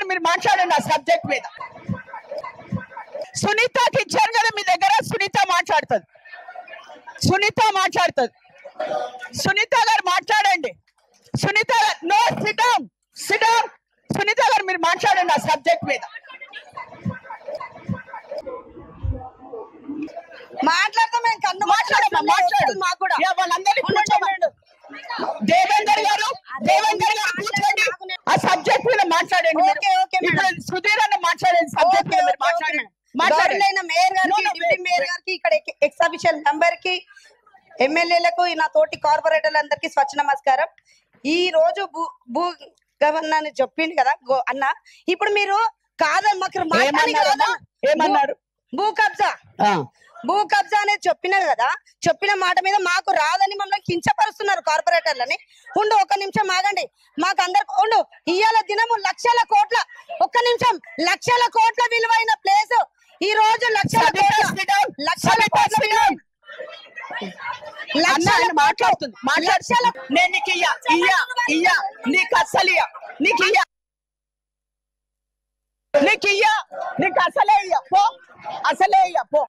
గారు మీరు మాట్లాడండి ఆ సబ్జెక్ట్ మీద. సునీతకి ఇచ్చారు కదా మీ దగ్గర, సునీత మాట్లాడుతుంది. సునీత గారు మాట్లాడండి. సునీత గారు, నో సిట్ డౌన్. సునీత గారు మీరు మాట్లాడండి ఆ సబ్జెక్ట్ మీద. మాట్లాడతాం మేము కన్ను మాట్లాడమ్మా, మాట్లాడు. మాకు కూడా వాళ్ళందరినీ కూర్చోబెట్టు. దేవేందర్ గారు కూర్చోండి. ఆ సబ్జెక్ట్ మీద మాట్లాడండి. ఇప్పుడు సుధీర్ అన్న మాట్లాడండి సబ్జెక్ట్ మీద మాట్లాడండి. మేయర్ గారికి, డిప్యూటీ మేయర్ గారికి, ఇక్కడ ఎక్స్ అఫీషియల్ మెంబర్ కి, ఎమ్మెల్యేలకు, నా తోటి కార్పొరేటర్లందరికీ స్వచ్ఛ నమస్కారం. ఈ రోజు భూ గవర్నర్ అని చెప్పింది కదా అన్న, ఇప్పుడు మీరు కాదని మాకు ఏమన్నారు? భూ కబ్జా అనేది చెప్పినారు కదా, చెప్పిన మాట మీద మాకు రాదని మమ్మల్ని కించపరుస్తున్నారు కార్పొరేటర్లని. ఉండు, ఒక నిమిషం ఆగండి. మాకు అందరికి ఉండు, ఇవాళ దినము లక్షల కోట్ల విలువైన ప్లేస్ ఈ రోజు లక్షల మాట్లాడుతుంది. నేను నీకు నీకు అసలే పో.